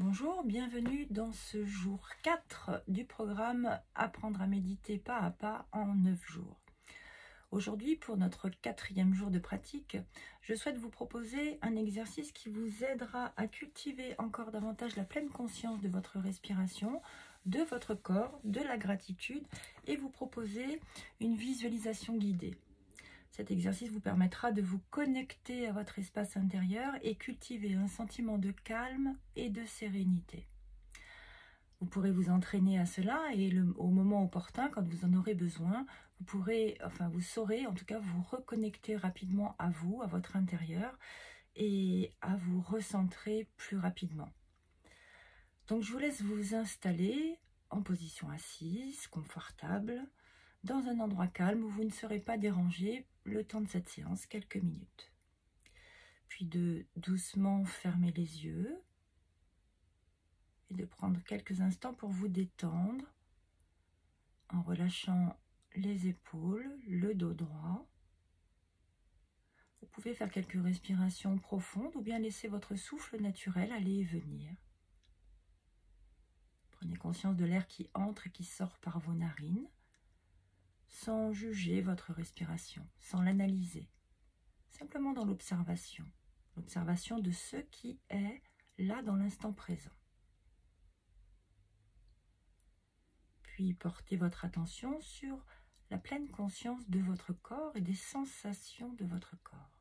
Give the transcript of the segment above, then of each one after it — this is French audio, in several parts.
Bonjour, bienvenue dans ce jour 4 du programme Apprendre à méditer pas à pas en 9 jours. Aujourd'hui, pour notre 4e jour de pratique, je souhaite vous proposer un exercice qui vous aidera à cultiver encore davantage la pleine conscience de votre respiration, de votre corps, de la gratitude et vous proposer une visualisation guidée. Cet exercice vous permettra de vous connecter à votre espace intérieur et cultiver un sentiment de calme et de sérénité. Vous pourrez vous entraîner à cela et au moment opportun, quand vous en aurez besoin, vous saurez en tout cas vous reconnecter rapidement à vous, à votre intérieur et à vous recentrer plus rapidement. Donc je vous laisse vous installer en position assise, confortable, dans un endroit calme où vous ne serez pas dérangé le temps de cette séance, quelques minutes. Puis de doucement fermer les yeux et de prendre quelques instants pour vous détendre en relâchant les épaules, le dos droit. Vous pouvez faire quelques respirations profondes ou bien laisser votre souffle naturel aller et venir. Prenez conscience de l'air qui entre et qui sort par vos narines, sans juger votre respiration, sans l'analyser, simplement dans l'observation de ce qui est là dans l'instant présent. Puis portez votre attention sur la pleine conscience de votre corps et des sensations de votre corps.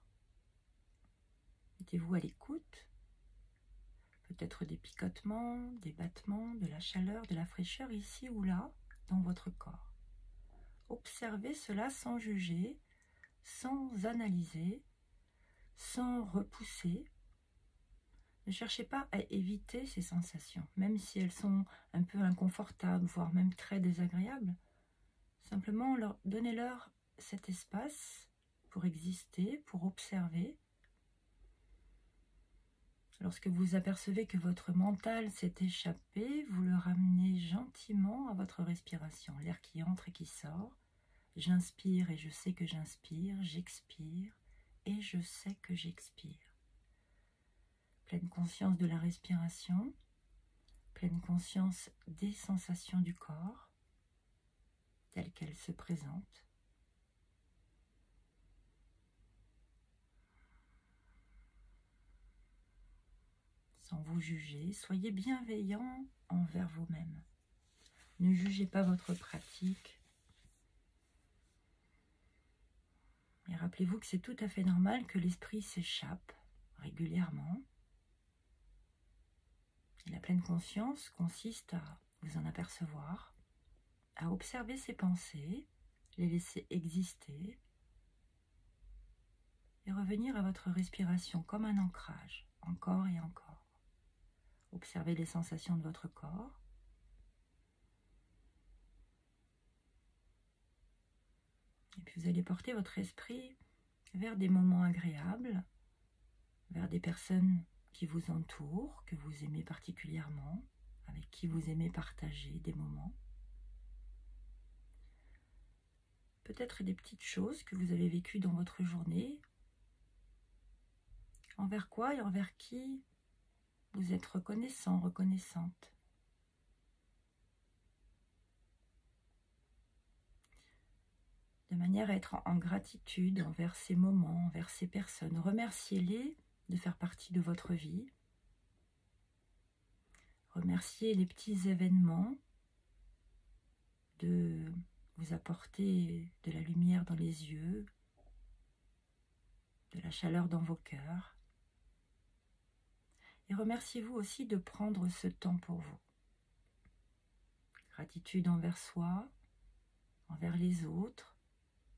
Mettez-vous à l'écoute, peut-être des picotements, des battements, de la chaleur, de la fraîcheur ici ou là dans votre corps. Observez cela sans juger, sans analyser, sans repousser. Ne cherchez pas à éviter ces sensations, même si elles sont un peu inconfortables, voire même très désagréables. Simplement, donnez-leur cet espace pour exister, pour observer. Lorsque vous apercevez que votre mental s'est échappé, vous le ramenez gentiment à votre respiration, l'air qui entre et qui sort. J'inspire et je sais que j'inspire, j'expire et je sais que j'expire. Pleine conscience de la respiration, pleine conscience des sensations du corps, telles qu'elles se présentent. Sans vous juger, soyez bienveillant envers vous-même. Ne jugez pas votre pratique. Et rappelez-vous que c'est tout à fait normal que l'esprit s'échappe régulièrement. Et la pleine conscience consiste à vous en apercevoir, à observer ses pensées, les laisser exister et revenir à votre respiration comme un ancrage, encore et encore. Observez les sensations de votre corps. Et puis vous allez porter votre esprit vers des moments agréables, vers des personnes qui vous entourent, que vous aimez particulièrement, avec qui vous aimez partager des moments. Peut-être des petites choses que vous avez vécues dans votre journée, envers quoi et envers qui vous êtes reconnaissant, reconnaissante. De manière à être en gratitude envers ces moments, envers ces personnes. Remerciez-les de faire partie de votre vie. Remerciez les petits événements de vous apporter de la lumière dans les yeux, de la chaleur dans vos cœurs. Et remerciez-vous aussi de prendre ce temps pour vous. Gratitude envers soi, envers les autres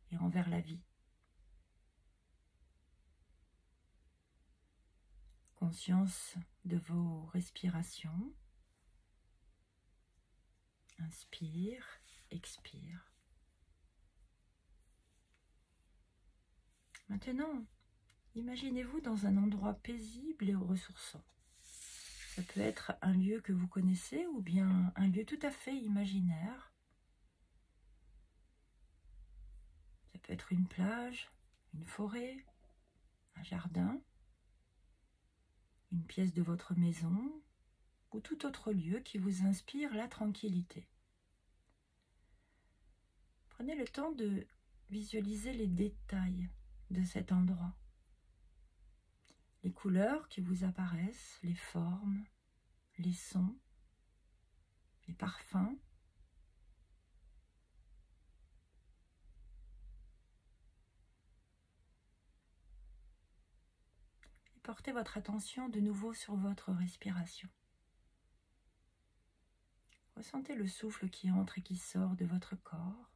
et envers la vie. Conscience de vos respirations. Inspire, expire. Maintenant, imaginez-vous dans un endroit paisible et ressourçant. Ça peut être un lieu que vous connaissez ou bien un lieu tout à fait imaginaire. Ça peut être une plage, une forêt, un jardin, une pièce de votre maison ou tout autre lieu qui vous inspire la tranquillité. Prenez le temps de visualiser les détails de cet endroit, les couleurs qui vous apparaissent, les formes, les sons, les parfums. Et portez votre attention de nouveau sur votre respiration. Ressentez le souffle qui entre et qui sort de votre corps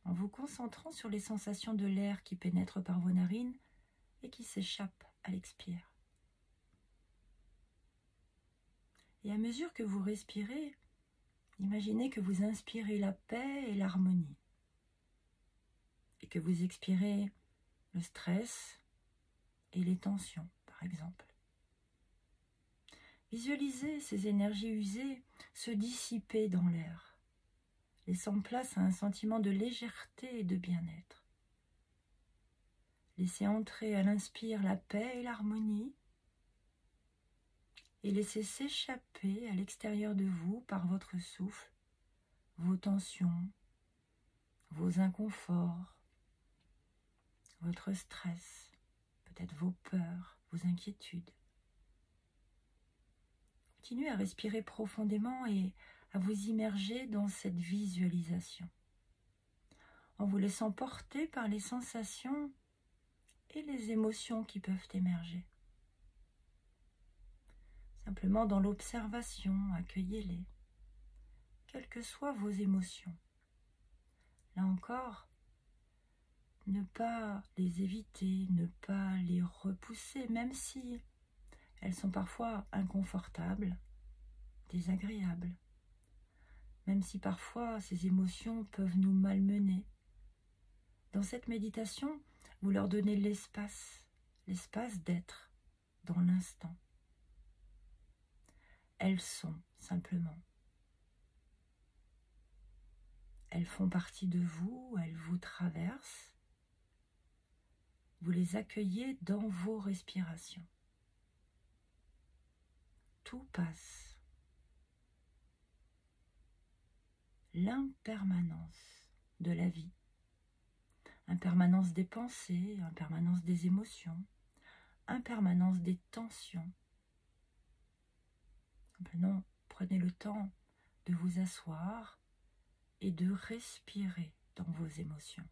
en vous concentrant sur les sensations de l'air qui pénètre par vos narines et qui s'échappe à l'expire. Et à mesure que vous respirez, imaginez que vous inspirez la paix et l'harmonie et que vous expirez le stress et les tensions, par exemple. Visualisez ces énergies usées se dissiper dans l'air, laissant place à un sentiment de légèreté et de bien-être. Laissez entrer à l'inspire la paix et l'harmonie et laissez s'échapper à l'extérieur de vous par votre souffle, vos tensions, vos inconforts, votre stress, peut-être vos peurs, vos inquiétudes. Continuez à respirer profondément et à vous immerger dans cette visualisation, en vous laissant porter par les sensations et les émotions qui peuvent émerger. Simplement dans l'observation, accueillez-les, quelles que soient vos émotions. Là encore, ne pas les éviter, ne pas les repousser, même si elles sont parfois inconfortables, désagréables, même si parfois ces émotions peuvent nous malmener. Dans cette méditation, vous leur donnez l'espace d'être dans l'instant. Elles sont simplement. Elles font partie de vous, elles vous traversent. Vous les accueillez dans vos respirations. Tout passe. L'impermanence de la vie. Impermanence des pensées, impermanence des émotions, impermanence des tensions. Simplement, prenez le temps de vous asseoir et de respirer dans vos émotions.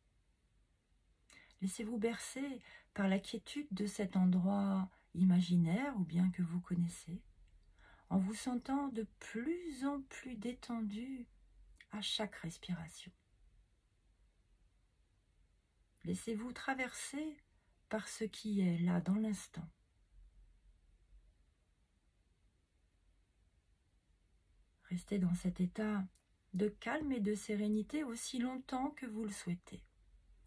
Laissez-vous bercer par la quiétude de cet endroit imaginaire ou bien que vous connaissez, en vous sentant de plus en plus détendu à chaque respiration. Laissez-vous traverser par ce qui est là dans l'instant. Restez dans cet état de calme et de sérénité aussi longtemps que vous le souhaitez.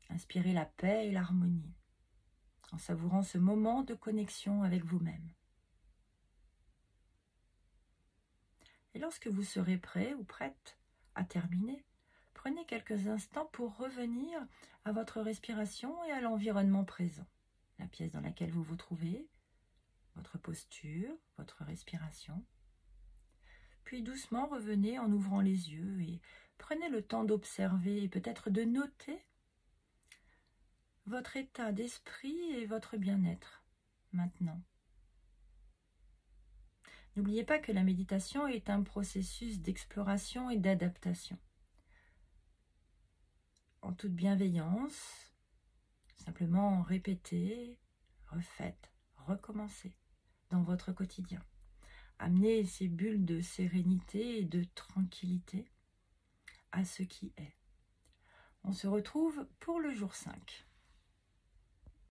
Inspirez la paix et l'harmonie, en savourant ce moment de connexion avec vous-même. Et lorsque vous serez prêt ou prête à terminer, prenez quelques instants pour revenir à votre respiration et à l'environnement présent, la pièce dans laquelle vous vous trouvez, votre posture, votre respiration. Puis doucement revenez en ouvrant les yeux et prenez le temps d'observer et peut-être de noter votre état d'esprit et votre bien-être maintenant. N'oubliez pas que la méditation est un processus d'exploration et d'adaptation. En toute bienveillance, simplement répétez, refaites, recommencez dans votre quotidien. Amenez ces bulles de sérénité et de tranquillité à ce qui est. On se retrouve pour le jour 5.